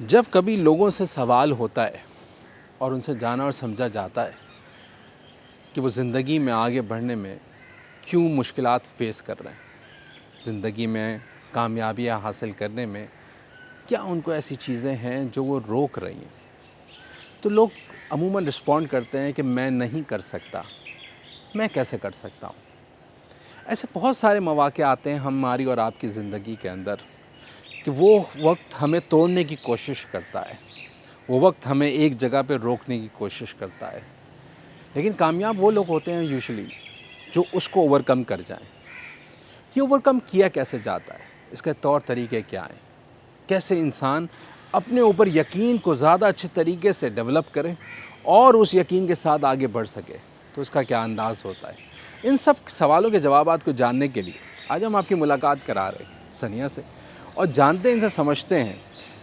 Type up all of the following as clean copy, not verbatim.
جب کبھی لوگوں سے سوال ہوتا ہے اور ان سے جانا اور سمجھا جاتا ہے کہ وہ زندگی میں آگے بڑھنے میں کیوں مشکلات فیس کر رہے ہیں، زندگی میں کامیابیاں حاصل کرنے میں کیا ان کو ایسی چیزیں ہیں جو وہ روک رہی ہیں، تو لوگ عموماً رسپونڈ کرتے ہیں کہ میں نہیں کر سکتا، میں کیسے کر سکتا ہوں۔ ایسے بہت سارے مواقع آتے ہیں ہماری اور آپ کی زندگی کے اندر کہ وہ وقت ہمیں توڑنے کی کوشش کرتا ہے، وہ وقت ہمیں ایک جگہ پہ روکنے کی کوشش کرتا ہے، لیکن کامیاب وہ لوگ ہوتے ہیں یوزلی جو اس کو اوور کم کر جائیں۔ یہ اوور کم کیا کیسے جاتا ہے، اس کے طور طریقے کیا ہیں، کیسے انسان اپنے اوپر یقین کو زیادہ اچھے طریقے سے ڈیولپ کرے اور اس یقین کے ساتھ آگے بڑھ سکے، تو اس کا کیا انداز ہوتا ہے۔ ان سب سوالوں کے جوابات کو جاننے کے لیے آج ہم آپ کی ملاقات کرا رہے ہیں ثنیہ سے، اور جانتے ہیں، ان سے سمجھتے ہیں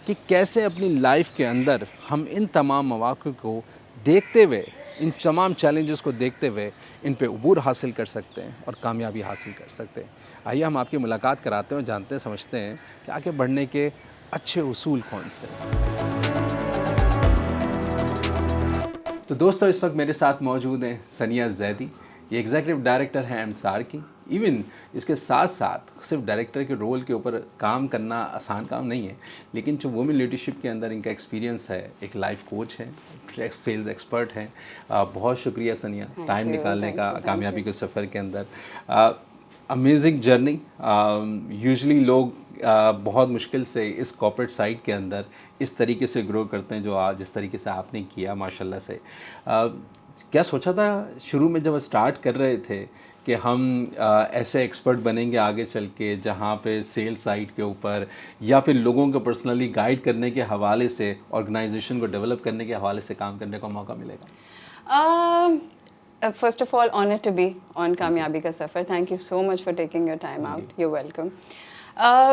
کہ کیسے اپنی لائف کے اندر ہم ان تمام مواقع کو دیکھتے ہوئے، ان تمام چیلنجز کو دیکھتے ہوئے ان پہ عبور حاصل کر سکتے ہیں اور کامیابی حاصل کر سکتے ہیں۔ آئیے ہم آپ کی ملاقات کراتے ہیں اور جانتے ہیں، سمجھتے ہیں کہ آگے بڑھنے کے اچھے اصول کون سے ہیں۔ تو دوستو، اس وقت میرے ساتھ موجود ہیں ثنیہ زیدی، یہ ایگزیکٹو ڈائریکٹر ہیں MSR کی۔ ایون اس کے ساتھ ساتھ صرف ڈائریکٹر کے رول کے اوپر کام کرنا آسان کام نہیں ہے، لیکن جو وومن لیڈرشپ کے اندر ان کا ایکسپیرینس ہے، ایک لائف کوچ ہے، سیلز ایکسپرٹ ہیں۔ بہت شکریہ ثنیہ ٹائم نکالنے کا کامیابی کے سفر کے اندر۔ Amazing journey. یوزلی لوگ بہت مشکل سے اس کارپوریٹ سائٹ کے اندر اس طریقے سے گرو کرتے ہیں جو جس طریقے سے آپ نے کیا، ماشاءاللہ سے۔ کیا سوچا تھا شروع میں جب اسٹارٹ کر رہے تھے کہ ہم ایسے ایکسپرٹ بنیں گے آگے چل کے جہاں پہ سیل سائٹ کے اوپر یا پھر لوگوں کو پرسنلی گائیڈ کرنے کے حوالے سے، آرگنائزیشن کو ڈیولپ کرنے کے حوالے سے کام کرنے کا موقع ملے گا؟ First of all, honored to be on کامیابی کا سفر. Thank you so much for taking your time out. You're welcome.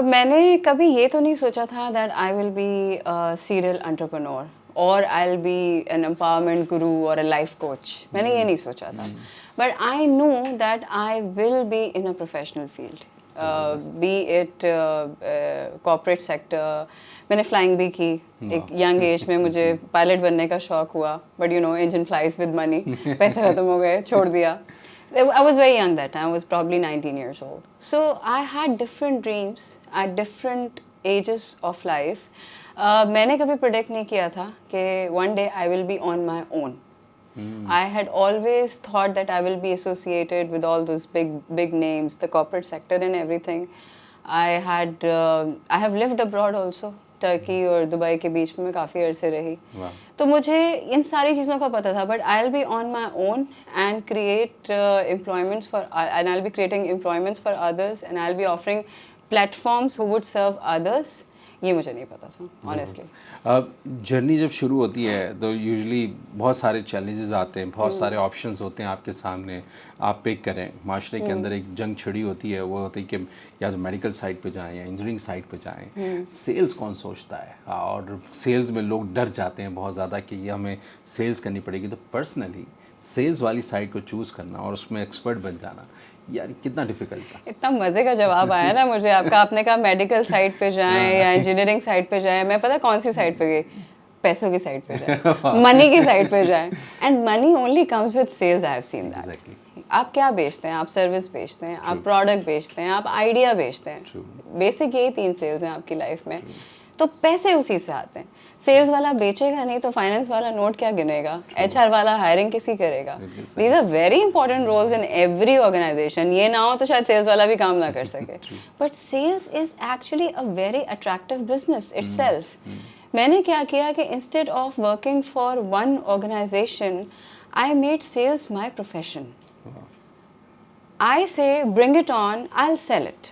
میں نے کبھی یہ تو نہیں سوچا تھا that I will be a serial entrepreneur or I'll be an empowerment guru or a life coach. میں نے یہ نہیں سوچا تھا. But I knew that I will be in a professional field. Be it corporate sector. میں نے flying بھی کی ایک ینگ ایج میں، مجھے پائلٹ بننے کا شوق ہوا، but you know engine flies with money, پیسے ختم ہو گئے، چھوڑ دیا۔ I was very young that time. I was probably 19 years old. So I had different dreams at different ages of life. میں نے کبھی predict نہیں کیا تھا کہ one day I will be on my own. I had always thought that I will be associated with all those big names, the corporate sector and everything. I have lived abroad also. Turkey اور Dubai کے بیچ میں کافی عرصے رہی، تو مجھے ان ساری چیزوں کا پتہ تھا، but I will be on my own and create employments for, and I will be creating employments for others and I will be offering platforms who would serve others. یہ مجھے نہیں پتا تھا آنیسٹلی۔ جرنی جب شروع ہوتی ہے تو یوزلی بہت سارے چیلنجز آتے ہیں، بہت سارے آپشنز ہوتے ہیں آپ کے سامنے، آپ پک کریں۔ معاشرے کے اندر ایک جنگ چھڑی ہوتی ہے، وہ ہوتی ہے کہ یا میڈیکل سائٹ پہ جائیں یا انجینئرنگ سائٹ پہ جائیں۔ سیلز کون سوچتا ہے، اور سیلز میں لوگ ڈر جاتے ہیں بہت زیادہ کہ یہ ہمیں سیلز کرنی پڑے گی۔ تو پرسنلی سیلز والی سائٹ کو چوز کرنا اور اس میں ایکسپرٹ بن جانا، یار کتنا ڈیفیکلٹ تھا؟ اتنا مزے کا جواب آیا نا مجھے آپ کا۔ آپ نے کہا میڈیکل سائٹ پہ جائیں یا انجینئرنگ سائٹ پہ جائیں، میں پتہ کون سی سائٹ پہ گئی؟ پیسوں کی سائٹ پہ جائیں، منی کی سائٹ پہ جائیں، and money only comes with sales. I have seen that. آپ کیا بیچتے ہیں؟ آپ سروس بیچتے ہیں، آپ پروڈکٹ بیچتے ہیں، آپ آئیڈیا بیچتے ہیں۔ بیسک یہی 3 سیلز ہیں آپ کی لائف میں، تو پیسے اسی سے آتے ہیں۔ سیلز والا بیچے گا نہیں تو فائنینس والا نوٹ کیا گنے گا، HR والا ہائرنگ کسی کرے گا۔ These are very important roles in every organization. یہ نہ ہو تو شاید سیلز والا بھی کام نہ کر سکے، but sales is actually a very attractive business itself. میں نے کیا کیا کہ instead of working for one organisation, I made sales my profession. I say bring it on, I'll sell it.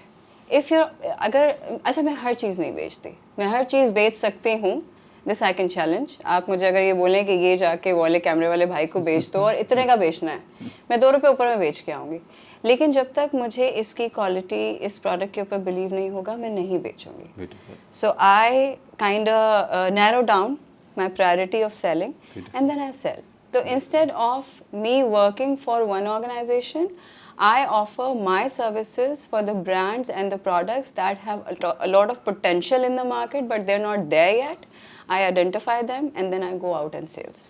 اچھا میں ہر چیز نہیں بیچتی، میں ہر چیز بیچ سکتی ہوں، دس آئی کین چیلنج۔ آپ مجھے اگر یہ بولیں کہ یہ جا کے والے کیمرے والے بھائی کو بیچ دو اور اتنے کا بیچنا ہے، میں 2 روپے اوپر میں بیچ کے آؤں گی، لیکن جب تک مجھے اس کی کوالٹی، اس پروڈکٹ کے اوپر بلیو نہیں ہوگا، میں نہیں بیچوں گی۔ So I kind narrow down my priority of selling and then I sell. تو instead of me working for one organization, I offer my services for the brands and the products that have a lot of potential in the market, but they're not there yet. I identify them and then I go out and sales.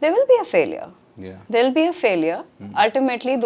There will be a failure. Yeah. There will be a failure. Ultimately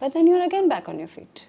But then you're again back on your feet.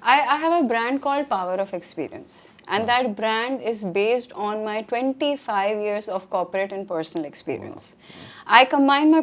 I have a brand called Power of Experience, and that brand is based on my 25 years of corporate and personal experience. I combine my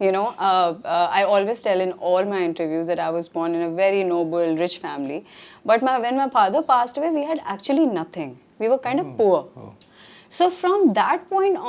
You know, I always tell in all my interviews that I was born in a very noble, rich family, but when my father passed away, we had actually nothing. We were kind of poor. So from that point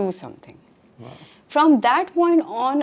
do something. From that point on,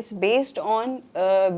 is based on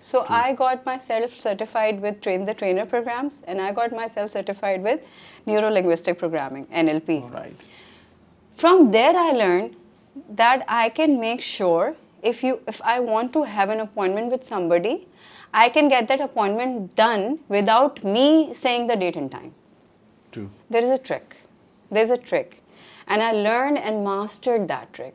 So I got myself certified with Train the Trainer programs, and I got myself certified with Neuro-Linguistic Programming, NLP. Right. From there I learned that I can make sure if I want to have an appointment with somebody, I can get that appointment done without me saying the date and time. True. There is a trick. And I learned and mastered that trick.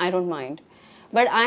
I don't mind. But I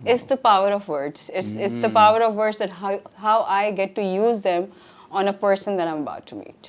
It's the power of words. It's the power of words that how I get to use them on a person that I'm about to meet.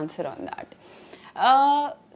answer on that.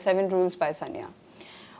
7 Rules by Sanya.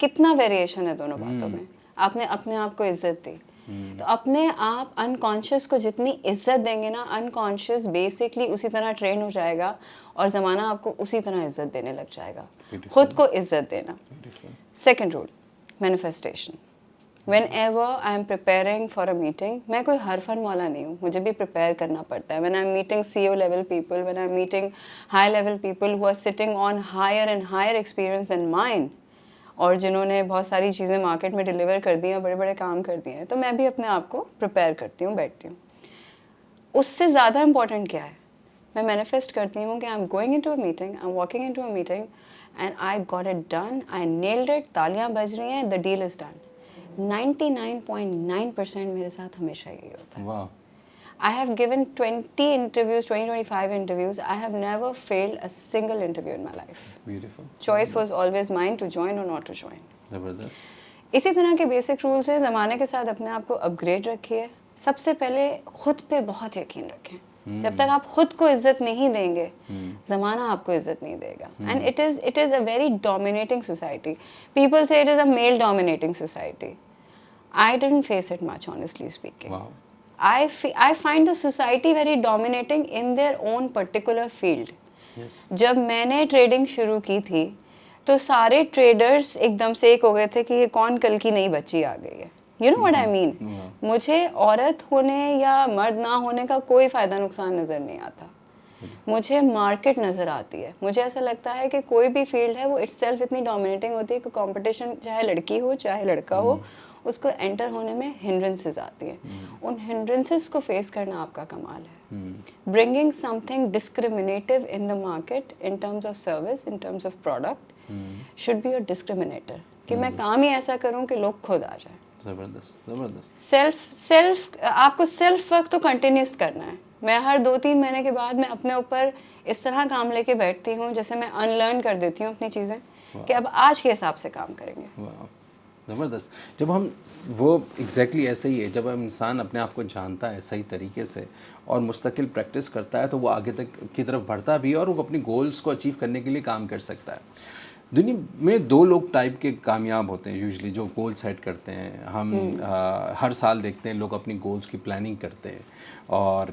کتنا variation ہے دونوں باتوں میں. آپ نے اپنے آپ کو عزت دی, تو اپنے آپ انکانشیس کو جتنی عزت دیں گے نا, انکانشیس بیسکلی اسی طرح ٹرین ہو جائے گا اور زمانہ آپ کو اسی طرح عزت دینے لگ جائے گا. خود کو عزت دینا. Second role, manifestation. When ever I am preparing for a meeting, میں کوئی ہر فن والا نہیں ہوں, مجھے بھی پریپیئر کرنا پڑتا ہے. When I am meeting C O level people, when I am meeting high level people who are sitting on higher and higher experience than mine, اور جنہوں نے بہت ساری چیزیں مارکیٹ میں ڈیلیور کر دی ہیں, بڑے بڑے کام کر دیے ہیں, تو میں بھی اپنے آپ کو پریپیئر کرتی ہوں, بیٹھتی ہوں. اس سے زیادہ امپورٹنٹ کیا ہے, میں مینیفیسٹ کرتی ہوں کہ I am going into a meeting, I am walking into a meeting and I got it done, I nailed it, تالیاں بج رہی ہیں, دا ڈیل از ڈن. 99.9% میرے ساتھ ہمیشہ یہی ہوتا ہے. I have given 20 interviews, 25 interviews. I have never failed a single interview in my life. Beautiful. Choice was always mine to join or not to join. زبردست. اسی طرح کے بیسک رولس ہیں. زمانے کے ساتھ اپنے آپ کو اپ گریڈ رکھیے. سب سے پہلے خود پہ بہت یقین رکھیں. جب تک آپ خود کو عزت نہیں دیں گے, زمانہ آپ کو عزت نہیں دے گا. And it is a very dominating society. People say it is a male dominating society. I didn't face it much, honestly speaking. Wow. I find the society very dominating in their own particular field. Yes. جب میں نے trading شروع کی تھی تو سارے traders ایک دم سے ایک ہو گئے تھے کہ یہ کون کل کی نئی بچی آ گئی ہے. یو نو واٹ آئی مین. مجھے عورت ہونے یا مرد نہ ہونے کا کوئی فائدہ نقصان نظر نہیں آتا. مجھے مارکیٹ نظر آتی ہے. مجھے ایسا لگتا ہے کہ کوئی بھی فیلڈ ہے وہ اٹ سیلف اتنی ڈومینیٹنگ ہوتی ہے کہ کمپٹیشن چاہے لڑکی ہو چاہے لڑکا ہو, اس کو انٹر ہونے میں ہنڈرنسز آتی ہیں. ان ہنڈرنسز کو فیس کرنا آپ کا کمال ہے. Bringing something discriminative in the market in terms of service, in terms of product, should be a discriminator. کہ میں کام ہی ایسا کروں کہ لوگ خود آ جائیں. زبردست زبردست. سیلف آپ کو سیلف ورک تو کنٹینیوس کرنا ہے. میں ہر 2-3 مہینے کے بعد میں اپنے اوپر اس طرح کام لے کے بیٹھتی ہوں جیسے میں ان لرن کر دیتی ہوں اپنی چیزیں کہ اب آج کے حساب سے کام کریں گے. زبردست. جب ہم وہ ایگزیکٹلی ایسا ہی ہے, جب ہم انسان اپنے آپ کو جانتا ہے صحیح طریقے سے اور مستقل پریکٹس کرتا ہے تو وہ آگے تک کی طرف بڑھتا بھی ہے اور وہ اپنی گولز کو اچیو کرنے کے لیے کام کر سکتا ہے. دنیا میں 2 لوگ ٹائپ کے کامیاب ہوتے ہیں یوزلی, جو گول سیٹ کرتے ہیں. ہم ہر سال دیکھتے ہیں لوگ اپنی گولز کی پلاننگ کرتے ہیں, اور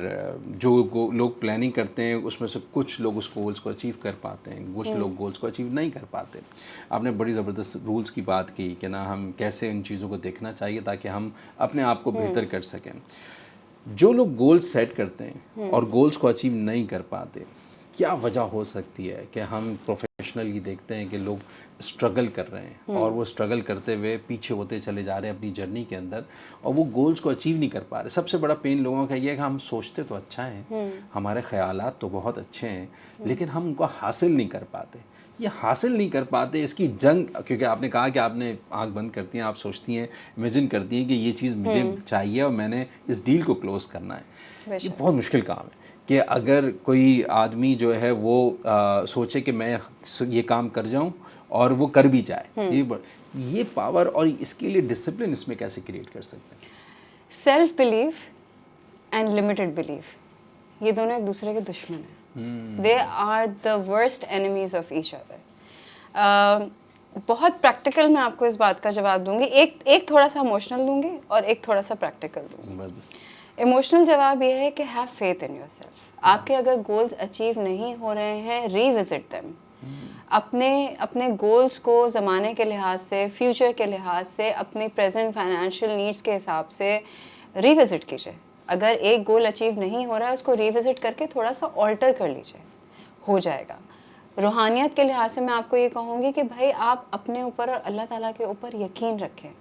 جو لوگ پلاننگ کرتے ہیں اس میں سے کچھ لوگ اس گولز کو اچیو کر پاتے ہیں, کچھ لوگ گولز کو اچیو نہیں کر پاتے. آپ نے بڑی زبردست رولز کی بات کی کہ نا ہم کیسے ان چیزوں کو دیکھنا چاہیے تاکہ ہم اپنے آپ کو بہتر کر سکیں. جو لوگ گولز سیٹ کرتے ہیں اور گولز کو اچیو نہیں کر پاتے, کیا وجہ ہو سکتی ہے کہ ہم پروفیشنلی دیکھتے ہیں کہ لوگ اسٹرگل کر رہے ہیں اور وہ اسٹرگل کرتے ہوئے پیچھے ہوتے چلے جا رہے ہیں اپنی جرنی کے اندر, اور وہ گولز کو اچیو نہیں کر پا رہے. سب سے بڑا پین لوگوں کا یہ ہے کہ ہم سوچتے تو اچھا ہیں, ہمارے خیالات تو بہت اچھے ہیں, لیکن ہم ان کو حاصل نہیں کر پاتے. یہ حاصل نہیں کر پاتے, اس کی جنگ, کیونکہ آپ نے کہا کہ آپ نے آنکھ بند کرتی ہیں, آپ سوچتی ہیں, امیجن کرتی ہیں کہ یہ چیز مجھے چاہیے اور میں نے اس ڈیل کو کلوز کرنا ہے. یہ بہت مشکل کام ہے کہ اگر کوئی آدمی جو ہے وہ سوچے کہ میں یہ کام کر جاؤں اور وہ کر بھی جائے. یہ پاور اور اس کے لیے ڈسپلن اس میں کیسے کریٹ کر سکتے ہیں؟ Self belief and limited belief, یہ دونوں ایک دوسرے کے دشمن ہیں. They are the worst enemies of each other. بہت پریکٹیکل میں آپ کو اس بات کا جواب دوں گی. ایک تھوڑا سا اموشنل دوں گی اور ایک تھوڑا سا پریکٹیکل دوں گی. ایموشنل جواب یہ ہے کہ have faith in your self. آپ کے اگر گولز اچیو نہیں ہو رہے ہیں, ری وزٹ دیم. اپنے گولز کو زمانے کے لحاظ سے, فیوچر کے لحاظ سے, اپنی پریزنٹ فائنینشیل نیڈس کے حساب سے ری وزٹ کیجیے. اگر ایک گول اچیو نہیں ہو رہا ہے اس کو ری وزٹ کر کے تھوڑا سا آلٹر کر لیجیے, ہو جائے گا. روحانیت کے لحاظ سے میں آپ کو یہ کہوں گی کہ بھائی آپ اپنے اوپر اور اللہ تعالیٰ کے اوپر یقین رکھیں,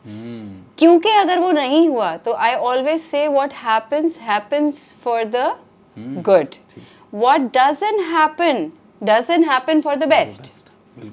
کیونکہ اگر وہ نہیں ہوا تو I always say what happens for the good, what doesn't happen for the best.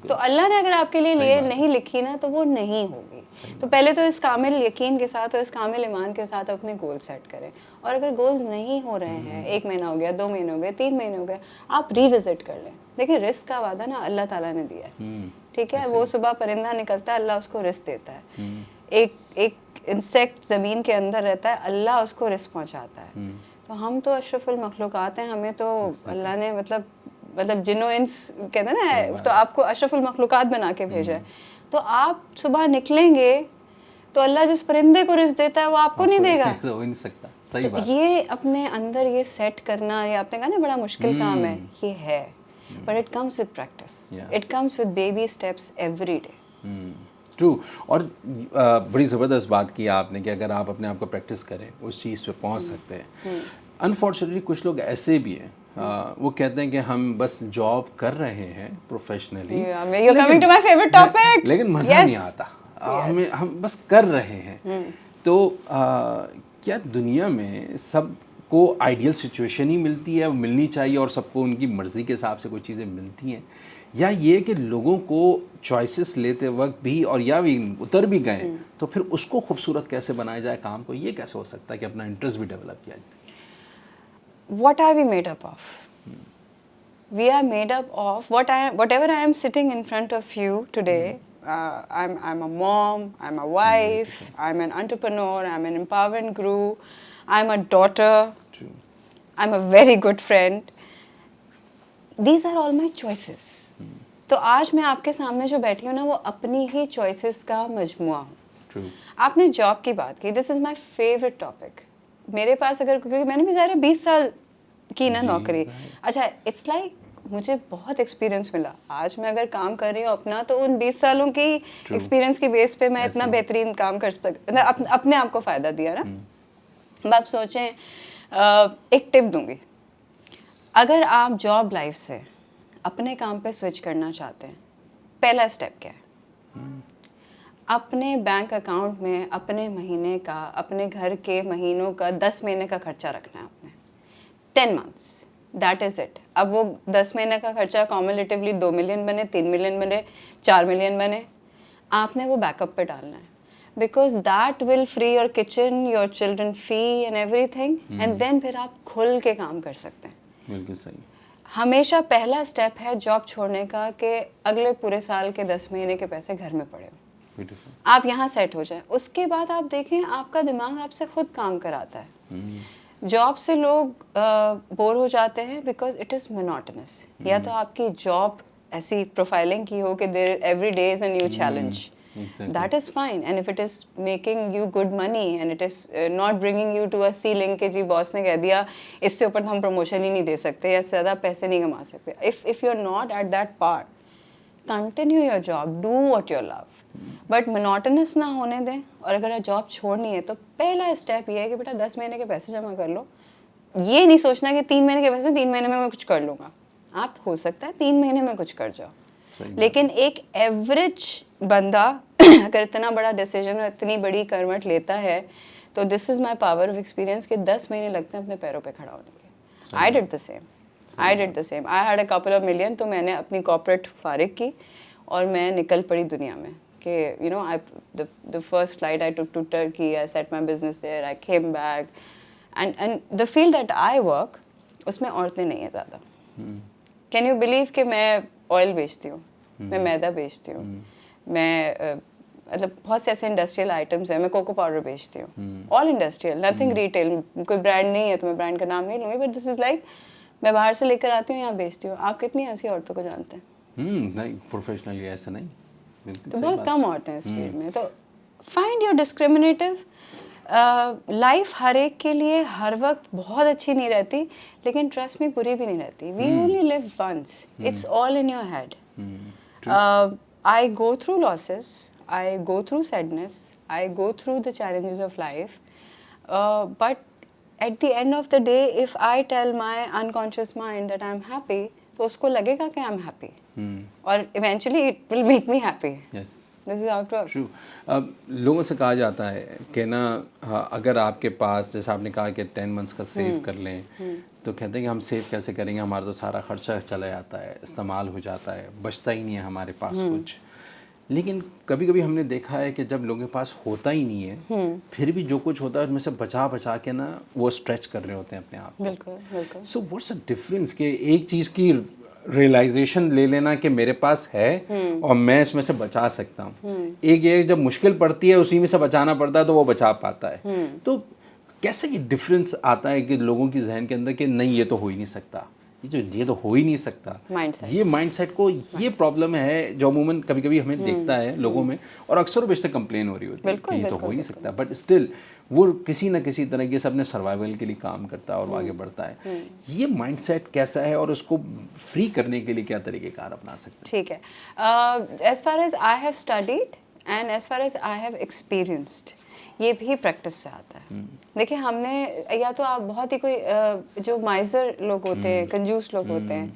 تو اللہ نے اگر آپ کے لیے نہیں لکھی نا تو وہ نہیں ہوگی. تو پہلے تو اس کامل یقین کے ساتھ اور اس کامل ایمان کے ساتھ اپنے گول سیٹ کریں. اور اگر گولز نہیں ہو رہے ہیں, 1 مہینہ ہو گیا, 2 مہینے ہو گئے, 3 مہینے ہو گئے, آپ ری وزٹ کر لیں. دیکھیں رزق کا وعدہ نا اللہ تعالیٰ نے دیا ہے, ٹھیک ہے. وہ صبح پرندہ نکلتا ہے, اللہ اس کو رزق دیتا ہے. ایک انسیکٹ زمین کے اندر رہتا ہے, اللہ اس کو رزق پہنچاتا ہے. تو ہم تو اشرف المخلوقات ہیں, ہمیں تو اللہ نے مطلب جن و انس کہتے ہیں نا, تو آپ کو اشرف المخلوقات بنا کے بھیجا ہے. تو آپ صبح نکلیں گے تو اللہ جس پرندے کو رزق دیتا ہے وہ آپ کو نہیں دے گا. ہو ہی نہیں سکتا. صحیح بات. یہ اپنے اندر یہ سیٹ کرنا, یہ آپ نے کہا نا بڑا مشکل کام ہے, یہ ہے. But it comes with practice, it comes with baby steps every day. True. اور بڑی زبردست بات کی آپ نے کہ اگر آپ اپنے آپ کو پریکٹس کریں اس چیز پہ پہنچ سکتے ہیں. انفارچونیٹلی کچھ لوگ ایسے بھی ہیں, وہ کہتے ہیں کہ ہم بس جاب کر رہے ہیں پروفیشنلی, لیکن مزہ نہیں آتا, ہم بس کر رہے ہیں. تو کیا دنیا میں سب کو آئیڈیل سچویشن ہی ملتی ہے, ملنی چاہیے, اور سب کو ان کی مرضی کے حساب سے کوئی چیزیں ملتی ہیں, یا یہ کہ لوگوں کو چوائسیز لیتے وقت بھی, اور یا بھی اتر بھی گئے تو پھر اس کو خوبصورت کیسے بنایا جائے کام کو, یہ کیسے ہو سکتا ہے کہ اپنا انٹرسٹ بھی ڈیولپ کیا جائے؟ What are we made up of? We are made up of whatever I am sitting in front of you today. I'm a mom, I'm a wife, I'm an entrepreneur, I'm an empowerment guru, I'm a daughter, I'm a very good friend. These are all my choices. تو آج میں آپ کے سامنے جو بیٹھی ہوں نا وہ اپنی ہی چوائسیز کا مجموعہ ہوں. آپ نے جاب کی بات کی, دس از مائی فیوریٹ ٹاپک. میرے پاس اگر, کیونکہ میں نے بھی ظاہر 20 سال کی نا نوکری, اچھا اٹس لائک مجھے بہت ایکسپیرینس ملا. آج میں اگر کام کر رہی ہوں اپنا, تو ان 20 سالوں کی ایکسپیرینس کی بیس پہ میں اتنا بہترین کام کر سکتا, اپنے آپ کو فائدہ دیا نا. اب آپ سوچیں, ایک ٹپ دوں گی, اگر آپ جاب لائف سے اپنے کام پہ سوئچ کرنا چاہتے ہیں, پہلا اسٹیپ کیا ہے؟ اپنے بینک اکاؤنٹ میں اپنے مہینے کا, اپنے گھر کے مہینوں کا 10 مہینے کا خرچہ رکھنا ہے آپ نے. 10 months, دیٹ از اٹ. اب وہ 10 مہینے کا خرچہ کامولیٹیولی 2 ملین بنے, 3 ملین بنے, 4 ملین بنے, آپ نے وہ بیک اپ پہ ڈالنا ہے. Because that will free your kitchen, your children free and everything, and then پھر آپ کھل کے کام کر سکتے ہیں. بالکل صحیح. ہمیشہ پہلا اسٹیپ ہے جاب چھوڑنے کا کہ اگلے پورے سال کے 10 مہینے کے پیسے گھر میں پڑے ہو, آپ یہاں سیٹ ہو جائیں. اس کے بعد آپ دیکھیں آپ کا دماغ آپ سے خود کام کراتا ہے. جاب سے لوگ بور ہو جاتے ہیں بیکاز اٹ از مونوٹنس. یا تو آپ کی جاب ایسی پروفائلنگ کی ہو کہ there every day is a new challenge, that is fine. And if it is making you good money and it is not bringing you to a ceiling کہ جی باس نے کہہ دیا اس سے اوپر تو ہم پروموشن ہی نہیں دے سکتے یا زیادہ پیسے نہیں کما سکتے, if you're not at that part, continue your job, do what you love, but monotonous نہ ہونے دیں. اور اگر جاب چھوڑنی ہے تو پہلا اسٹیپ یہ ہے کہ بیٹا 10 مہینے کے پیسے جمع کر لو. یہ نہیں سوچنا کہ 3 مہینے کے پیسے 3 مہینے میں کچھ کر لوں گا. آپ ہو سکتا ہے 3 مہینے میں کچھ کر جاؤ, لیکن ایک ایوریج بندہ اگر اتنا بڑا ڈیسیجن اور اتنی بڑی کرمٹ لیتا ہے تو دس از مائی پاور آف ایکسپیرینس کہ 10 مہینے لگتے ہیں اپنے پیروں پہ کھڑا ہونے کے. I did the same. I had a couple of million. تو میں نے اپنی کارپوریٹ فارغ کی اور میں نکل پڑی دنیا میں کہ you know the first flight I took to Turkey, I set my business there, I came back, and the field that I work اس میں عورتیں نہیں ہیں زیادہ. Can you believe کہ میں آئل بیچتی ہوں, میں میدا بیچتی ہوں, میں مطلب بہت سے ایسے انڈسٹریل آئٹمس ہیں, میں کوکو پاؤڈر بیچتی ہوں, آل انڈسٹریل, نتھنگ ریٹیل. کوئی برانڈ نہیں ہے تو میں برانڈ کا نام نہیں لوں گی, بٹ دس از لائک میں باہر سے لے کر آتی ہوں یہاں بیچتی ہوں. آپ کتنی ایسی عورتوں کو جانتے ہیں؟ نہیں, پروفیشنلی ایسا نہیں, تو بہت کم عورتیں ہیں اس فیلڈ میں. تو فائنڈ یور ڈسکریمنیٹیو. لائف ہر ایک کے لیے ہر وقت بہت اچھی نہیں رہتی, لیکن ٹرسٹ میں بری بھی نہیں رہتی. We only live once, it's all in your head. I go through losses, I go through sadness, I go through the challenges of life, but at the end of the day if I tell my unconscious mind that I am happy, تو اس کو لگے گا کہ I am happy, اور eventually it will make me happy. This is how it works. اب لوگوں سے کہا جاتا ہے کہ نا اگر آپ کے پاس, جیسے آپ نے کہا کہ 10 months کا سیو کر لیں, تو کہتے ہیں کہ ہم سیو کیسے کریں گے, ہمارا تو سارا خرچہ چلا جاتا ہے, استعمال ہو جاتا ہے, بچتا ہی نہیں ہے ہمارے پاس کچھ. لیکن کبھی کبھی ہم نے دیکھا ہے کہ جب لوگوں کے پاس ہوتا ہی نہیں ہے, پھر بھی جو کچھ ہوتا ہے اس میں سے بچا بچا کے نا وہ اسٹریچ کر رہے ہوتے ہیں اپنے آپ کو. بالکل بالکل. سو واٹس اے ڈفرینس کہ ایک چیز کی ریئلائزیشن لے لینا کہ میرے پاس ہے اور میں اس میں سے بچا سکتا ہوں, ایک یہ جب مشکل پڑتی ہے اسی میں سے بچانا پڑتا ہے تو وہ بچا پاتا ہے. تو کیسے یہ ڈفرینس آتا ہے کہ لوگوں کی ذہن کے اندر کہ نہیں یہ تو ہو ہی نہیں سکتا, یہ تو ہو ہی نہیں سکتا. یہ مائنڈ سیٹ کو یہ پرابلم ہے جو عموماً کبھی کبھی ہمیں دیکھتا ہے لوگوں میں, اور اکثر و بیشتر کمپلین ہو رہی ہوتی ہے کہ یہ تو ہو ہی نہیں سکتا, بٹ اسٹل وہ کسی نہ کسی طریقے سے اپنے سروائیول کے لیے کام کرتا ہے اور وہ آگے بڑھتا ہے. یہ مائنڈ سیٹ کیسا ہے اور اس کو فری کرنے کے لیے کیا طریقہ کار اپنا سکتے ہیں؟ ٹھیک ہے, as far as I have studied and as far as I have experienced, یہ بھی پریکٹس سے آتا ہے. دیکھیں ہم نے, یا تو آپ بہت ہی کوئی جو مائزر لوگ ہوتے ہیں, کنجوس لوگ ہوتے ہیں,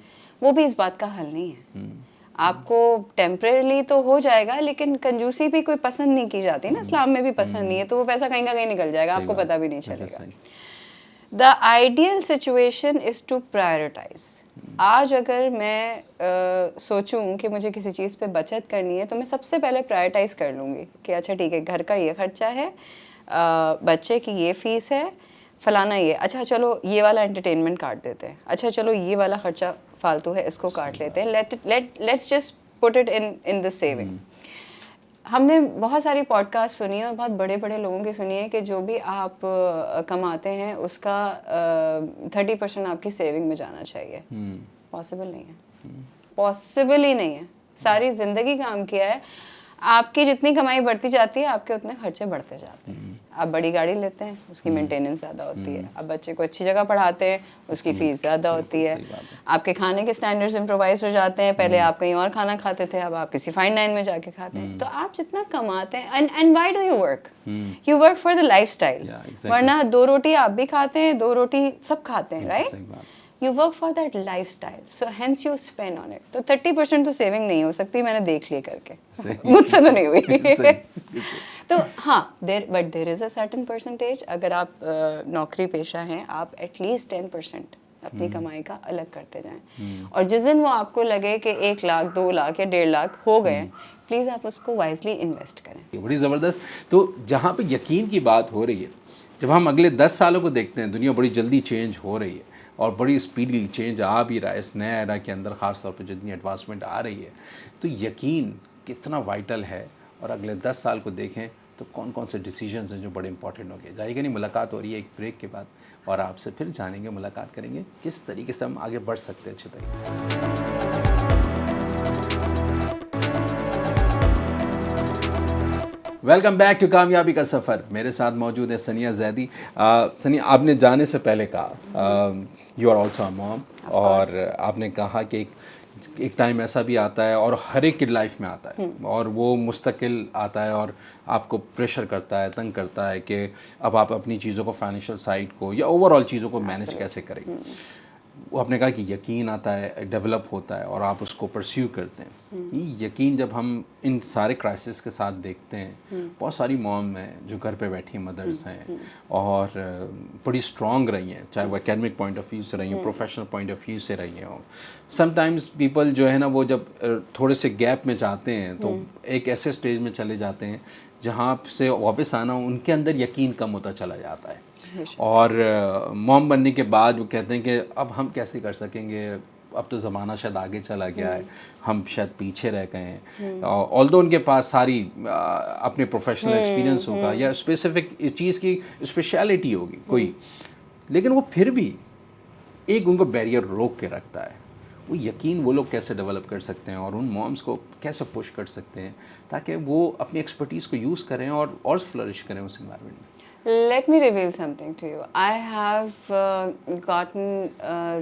وہ بھی اس بات کا حل نہیں ہے. آپ کو ٹیمپریرلی تو ہو جائے گا, لیکن کنجوسی بھی کوئی پسند نہیں کی جاتی نا, اسلام میں بھی پسند نہیں ہے, تو وہ پیسہ کہیں نہ کہیں نکل جائے گا, آپ کو پتہ بھی نہیں چلے گا. The ideal situation is to prioritize. آج اگر میں سوچوں کہ مجھے کسی چیز پہ بچت کرنی ہے تو میں سب سے پہلے پرائرٹائز کر لوں گی کہ اچھا ٹھیک ہے, گھر کا یہ خرچہ ہے, بچے کی یہ فیس ہے, فلانا یہ, اچھا چلو یہ والا انٹرٹینمنٹ کاٹ دیتے ہیں, اچھا چلو یہ والا خرچہ فالتو ہے اس کو کاٹ لیتے ہیں, let's just put it in the saving. ہم نے بہت ساری پوڈ کاسٹ سنی ہے اور بہت بڑے بڑے لوگوں کی سنی ہے کہ جو بھی آپ کماتے ہیں اس کا 30% آپ کی سیونگ میں جانا چاہیے. پاسبل نہیں ہے, پاسبل ہی نہیں ہے. ساری زندگی کام کیا ہے, آپ کی جتنی کمائی بڑھتی جاتی ہے آپ کے اتنے خرچے بڑھتے جاتے ہیں. آپ بڑی گاڑی لیتے ہیں, اس کی مینٹیننس زیادہ ہوتی ہے. آپ بچے کو اچھی جگہ پڑھاتے ہیں, اس کی فیس زیادہ ہوتی ہے. آپ کے کھانے کے اسٹینڈرڈز امپرووائز ہو جاتے ہیں, پہلے آپ کہیں اور کھانا کھاتے تھے, اب آپ کسی فائن ڈائن میں جا کے کھاتے ہیں. تو آپ جتنا کماتے ہیں, and why do you work? You work for the life style. ورنہ 2 روٹی آپ بھی کھاتے ہیں, 2 روٹی سب کھاتے ہیں, right? You work for that lifestyle, so hence you spend on it. تو 30% تو سیونگ نہیں ہو سکتی, میں نے دیکھ لی کر کے, مجھ سے تو نہیں ہوئی. تو ہاں, but there is a certain percentage. اگر آپ نوکری پیشہ ہیں, آپ ایٹ لیسٹ 10% اپنی کمائی کا الگ کرتے جائیں. اور جس دن وہ آپ کو لگے کہ 1 لاکھ 2 لاکھ یا 1.5 لاکھ ہو گئے, پلیز آپ اس کو وائزلی انویسٹ کریں. بڑی زبردست. تو جہاں پہ یقین کی بات ہو رہی ہے, جب ہم اگلے 10 سالوں کو دیکھتے ہیں, دنیا بڑی جلدی چینج ہو رہی ہے اور بڑی اسپیڈلی چینج آ بھی رہا ہے اس نئے ایرا کے اندر, خاص طور پہ جتنی ایڈوانسمنٹ آ رہی ہے, تو یقین کتنا وائٹل ہے. اور اگلے 10 سال کو دیکھیں تو کون کون سے ڈیسیجنز ہیں جو بڑے امپورٹنٹ ہوں گے. جائے گا نہیں, ملاقات ہو رہی ہے ایک بریک کے بعد, اور آپ سے پھر جانیں گے, ملاقات کریں گے کس طریقے سے ہم آگے بڑھ سکتے ہیں اچھے طریقے سے. ویلکم بیک ٹو کامیابی کا سفر. میرے ساتھ موجود ہے ثنیہ زیدی. ثنیہ, آپ نے جانے سے پہلے کہا یو آر آلسو اے موم, اور آپ نے کہا کہ ایک ٹائم ایسا بھی آتا ہے, اور ہر ایک کی لائف میں آتا ہے, اور وہ مستقل آتا ہے اور آپ کو پریشر کرتا ہے, تنگ کرتا ہے کہ اب آپ اپنی چیزوں کو, فائنینشیل سائڈ کو یا اوور آل چیزوں کو مینیج کیسے کریں. وہ آپ نے کہا کہ یقین آتا ہے, ڈیولپ ہوتا ہے, اور آپ اس کو پرسیو کرتے ہیں. یہ یقین جب ہم ان سارے کرائسس کے ساتھ دیکھتے ہیں, بہت ساری موم ہیں جو گھر پہ بیٹھی مدرس ہیں اور بڑی اسٹرانگ رہی ہیں, چاہے وہ اکیڈمک پوائنٹ آف ویو سے رہی ہوں, پروفیشنل پوائنٹ آف ویو سے رہی ہوں. سم ٹائمز پیپل جو ہے نا, وہ جب تھوڑے سے گیپ میں جاتے ہیں تو ایک ایسے اسٹیج میں چلے جاتے ہیں جہاں سے واپس آنا ان کے اندر یقین کم ہوتا چلا جاتا ہے. اور موم بننے کے بعد وہ کہتے ہیں کہ اب ہم کیسے کر سکیں گے, اب تو زمانہ شاید آگے چلا گیا ہے, ہم شاید پیچھے رہ گئے ہیں. آلدو ان کے پاس ساری اپنے پروفیشنل ایکسپیرینس ہوگا یا اسپیسیفک اس چیز کی اسپیشلٹی ہوگی کوئی, لیکن وہ پھر بھی ایک ان کو بیریئر روک کے رکھتا ہے. وہ یقین وہ لوگ کیسے ڈیولپ کر سکتے ہیں, اور ان مومس کو کیسے پش کر سکتے ہیں تاکہ وہ اپنی ایکسپرٹیز کو یوز کریں اور فلرش کریں اس انوائرمنٹ میں. Let me reveal something to you. I have gotten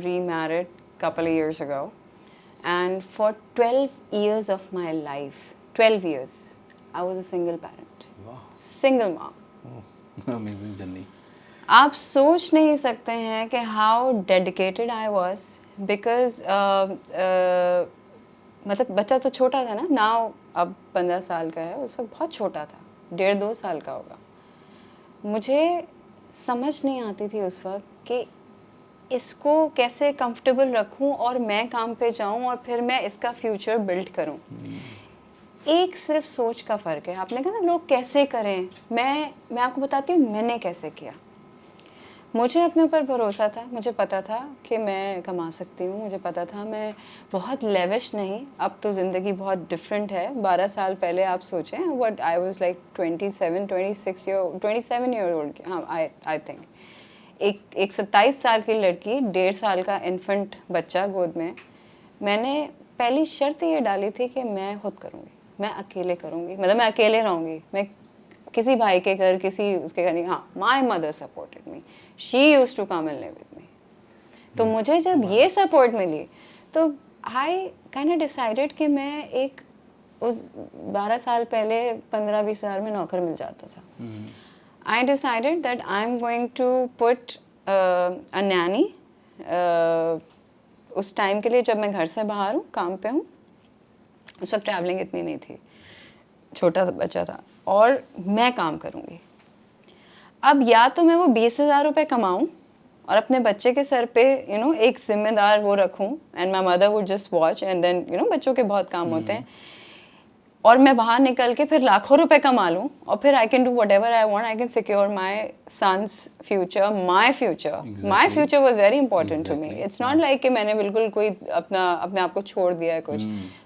remarried couple of years ago, and for 12 years of my life, 12 years, I was a single parent. Wow. Single mom. Amazing journey. آپ سوچ نہیں سکتے ہیں کہ how dedicated I was, because مطلب بچہ تو چھوٹا تھا نا, now اب 15 سال کا ہے, اس وقت بہت چھوٹا تھا, 1.5-2 سال کا ہوگا. مجھے سمجھ نہیں آتی تھی اس وقت کہ اس کو کیسے کمفرٹیبل رکھوں اور میں کام پہ جاؤں اور پھر میں اس کا فیوچر بلڈ کروں. ایک صرف سوچ کا فرق ہے. آپ نے کہا نا لوگ کیسے کریں, میں آپ کو بتاتی ہوں میں نے کیسے کیا. مجھے اپنے اوپر بھروسہ تھا, مجھے پتا تھا کہ میں کما سکتی ہوں, مجھے پتا تھا میں بہت لیوش نہیں. اب تو زندگی بہت ڈفرینٹ ہے. 12 سال پہلے آپ سوچیں, what I was like 27 year old, ہاں آئی تھنک ایک 27 سال کی لڑکی 1.5 سال کا انفنٹ بچہ گود میں نے پہلی شرط یہ ڈالی تھی کہ میں خود کروں گی, میں اکیلے کروں گی, مطلب میں اکیلے رہوں گی, میں کسی بھائی کے گھر کسی اس کے گھر نہیں. ہاں, my mother supported me, she used to come and live with me. تو مجھے جب یہ سپورٹ ملی تو آئی کائنڈ آف ڈیسائیڈڈ کہ میں ایک اس 12 سال پہلے 15-20 ہزار میں نوکر مل جاتا تھا. I decided that I'm going to put a nanny اس ٹائم کے لیے جب میں گھر سے باہر ہوں, کام پہ ہوں. اس وقت ٹریولنگ اتنی نہیں تھی, چھوٹا بچہ تھا, اور میں کام کروں گی. اب یا تو میں وہ 20,000 روپے کماؤں اور اپنے بچے کے سر پہ ایک ذمہ دار وہ رکھوں, and my mother would just watch, and then بچوں کے بہت کام ہوتے ہیں, اور میں باہر نکل کے پھر لاکھوں روپے کما لوں, اور پھر I can do whatever I want, I can secure my son's future, my future was very important to me. It's not like کہ میں نے بالکل کوئی اپنے آپ کو چھوڑ دیا ہے کچھ.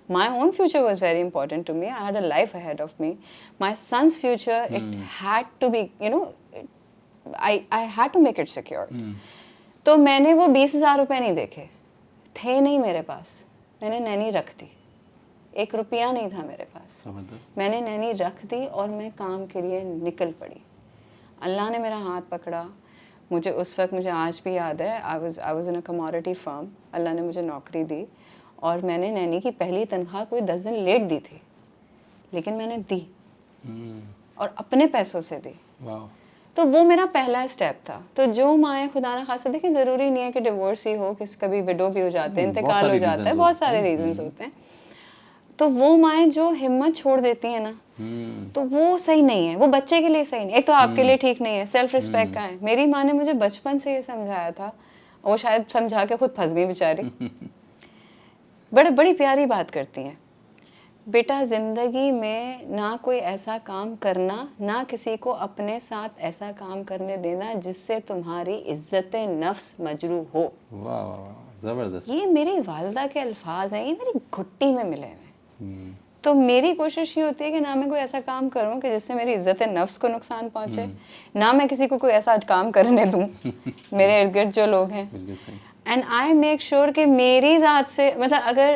My own future was very important to me. I had a life ahead of me. My son's future, it had to be I had to make it secure. تو میں نے وہ 20,000 روپے نہیں دیکھے, تھے نہیں میرے پاس, میں نے نینی رکھ دی. 1 روپیہ نہیں تھا میرے پاس, میں نے نینی رکھ دی اور میں کام کے لیے نکل پڑی. اللہ نے میرا ہاتھ پکڑا. مجھے اس وقت, مجھے آج بھی یاد ہے, I was in a commodity فرم. اللہ نے مجھے نوکری دی اور میں نے نینی کی پہلی تنخواہ کوئی 10 دن لیٹ دی تھی, لیکن میں نے دی اور اپنے پیسوں سے دی. تو وہ میرا پہلا اسٹیپ تھا. تو جو مائیں خدا نہ خاصہ, دیکھیں ضروری نہیں ہے کہ ڈیورس ہی ہو, کبھی وڈو بھی ہو جاتے ہیں, انتقال ہو جاتا ہے, بہت سارے ریزنس ہوتے ہیں. تو وہ مائیں جو ہمت چھوڑ دیتی ہیں نا, تو وہ صحیح نہیں ہے, وہ بچے کے لیے صحیح نہیں. ایک تو آپ کے لیے ٹھیک نہیں ہے, سیلف رسپیکٹ کا ہے. میری ماں نے مجھے بچپن سے یہ سمجھایا تھا, وہ شاید سمجھا کے خود پھنس گئی بیچاری. بڑی پیاری بات کرتی ہیں, بیٹا زندگی میں نہ کوئی ایسا کام کرنا, نہ کسی کو اپنے ساتھ ایسا کام کرنے دینا جس سے تمہاری عزت نفس مجروح ہو. زبردست. یہ میری والدہ کے الفاظ ہیں, یہ میری گھٹی میں ملے ہوئے. تو میری کوشش یہ ہوتی ہے کہ نہ میں کوئی ایسا کام کروں کہ جس سے میری عزت نفس کو نقصان پہنچے, نہ میں کسی کو کوئی ایسا کام کرنے دوں میرے ارد گرد جو لوگ ہیں. اینڈ آئی میک شیور کہ میری ذات سے, مطلب اگر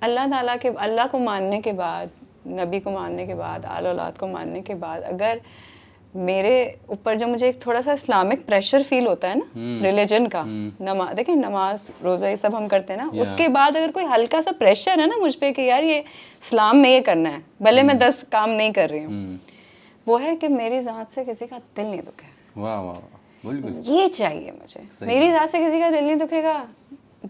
اللہ تعالیٰ کے, اللہ کو ماننے کے بعد, نبی کو ماننے کے بعد, آل اولاد کو ماننے کے بعد, اگر میرے اوپر جو مجھے ایک تھوڑا سا اسلامک پریشر فیل ہوتا ہے نا ریلیجن کا, نماز, دیکھیں نماز روزہ یہ سب ہم کرتے ہیں نا, اس کے بعد اگر کوئی ہلکا سا پریشر ہے نا مجھ پہ کہ یار یہ اسلام میں یہ کرنا ہے, بھلے میں 10 کام نہیں کر رہی ہوں, وہ ہے کہ میری ذات سے کسی کا دل نہیں دکھے. واہ واہ, بالکل یہ چاہیے مجھے. میری ذات سے کسی کا دل نہیں دکھے گا,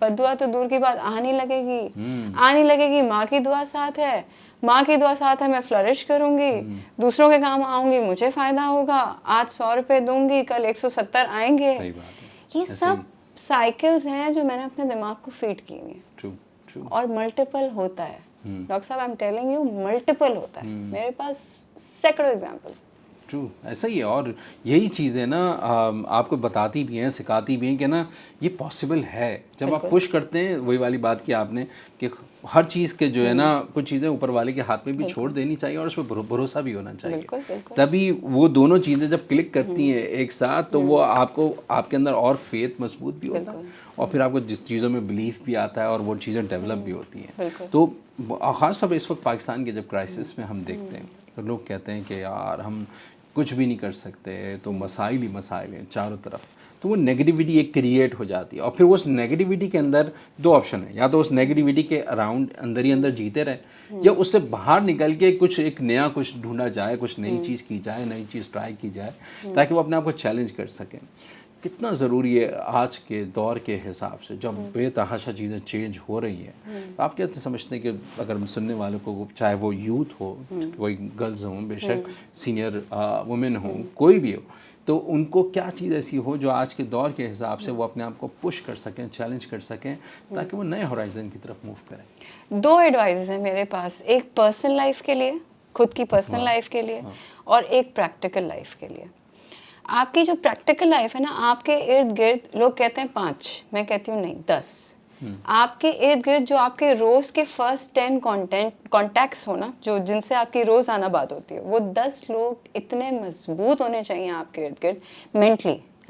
بد دعا تو دور کی بات, آنے لگے گی. ماں کی دعا ساتھ ہے, ماں کی دعا ساتھ ہے, میں فلرش کروں گی, دوسروں کے کام آؤں گی, مجھے فائدہ ہوگا. آج 100 روپے دوں گی, کل 170 آئیں گے. یہ سب سائیکلز ہیں جو میں نے اپنے دماغ کو فیڈ کی ہوئی ہیں, اور ملٹیپل ہوتا ہے. ڈاکٹر صاحب, I am telling you, multiple ہوتا ہے. میرے پاس سینکڑوں ایگزامپلس. ٹرو, ایسا ہی ہے. اور یہی چیزیں نا آپ کو بتاتی بھی ہیں, سکھاتی بھی ہیں کہ نا یہ پاسبل ہے. جب آپ پش کرتے ہیں, وہی والی بات کی آپ نے کہ ہر چیز کے جو ہے نا کچھ چیزیں اوپر والے کے ہاتھ میں بھی چھوڑ دینی چاہیے, اور اس پہ بھروسہ بھی ہونا چاہیے. تبھی وہ دونوں چیزیں جب کلک کرتی ہیں ایک ساتھ, تو وہ آپ کے اندر اور فیتھ مضبوط بھی ہوتا ہے, اور پھر آپ کو جس چیزوں میں بلیف بھی آتا ہے, اور وہ چیزیں ڈیولپ بھی ہوتی ہیں. تو خاص طور پہ اس وقت پاکستان کے جب کرائسس میں ہم دیکھتے ہیں تو لوگ کہتے ہیں کہ یار ہم کچھ بھی نہیں کر سکتے, تو مسائل ہی مسائل ہیں چاروں طرف. تو وہ نیگیٹیوٹی ایک کریٹ ہو جاتی ہے, اور پھر اس نیگیٹیوٹی کے اندر 2 آپشن ہیں, یا تو اس نیگیٹیوٹی کے اراؤنڈ اندر ہی اندر جیتے رہے, یا اس سے باہر نکل کے کچھ ایک نیا کچھ ڈھونڈا جائے, کچھ نئی چیز کی جائے, نئی چیز ٹرائی کی جائے, تاکہ وہ اپنے آپ کو چیلنج کر سکیں. کتنا ضروری ہے آج کے دور کے حساب سے, جب بے تحاشا چیزیں چینج ہو رہی ہیں. آپ کیا سمجھتے ہیں کہ اگر سننے والوں کو, چاہے وہ یوتھ ہو, کوئی گرلز ہوں, بے شک سینئر وومن ہوں, کوئی بھی ہو, تو ان کو کیا چیز ایسی ہو جو آج کے دور کے حساب سے وہ اپنے آپ کو پش کر سکیں, چیلنج کر سکیں, تاکہ وہ نئے ہورائزن کی طرف موو کریں؟ 2 ایڈوائزز ہیں میرے پاس, ایک پرسنل لائف کے لیے, خود کی پرسنل لائف کے لیے, اور ایک پریکٹیکل لائف کے لیے. آپ کی جو پریکٹیکل لائف ہے نا, آپ کے ارد گرد لوگ کہتے ہیں 5, میں کہتی ہوں نہیں 10. آپ کے ارد گرد جو آپ کے روز کے فرسٹ 10 کانٹیکٹس ہو نا, جو جن سے آپ کی روزانہ بات ہوتی ہے, وہ 10 لوگ اتنے مضبوط ہونے چاہیے آپ کے ارد گرد, mentally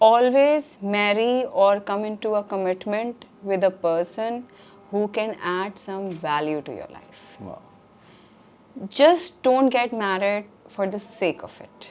always marry or come into a commitment with a person who can add some value to your life. Wow. Just don't get married for the sake of it.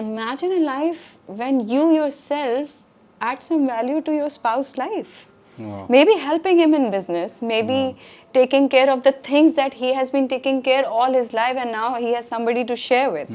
imagine a life when you yourself add some value to your spouse's life. Wow. Maybe helping him in business, maybe taking care of the things that he has been taking care all his life and now he has somebody to share with.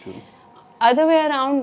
True. Other way around,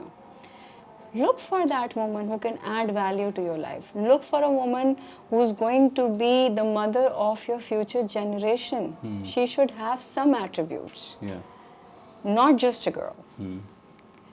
No. Look for that woman who can add value to your life. Look for a woman who's going to be the mother of your future generation. She should have some attributes. Yeah. Not just a girl.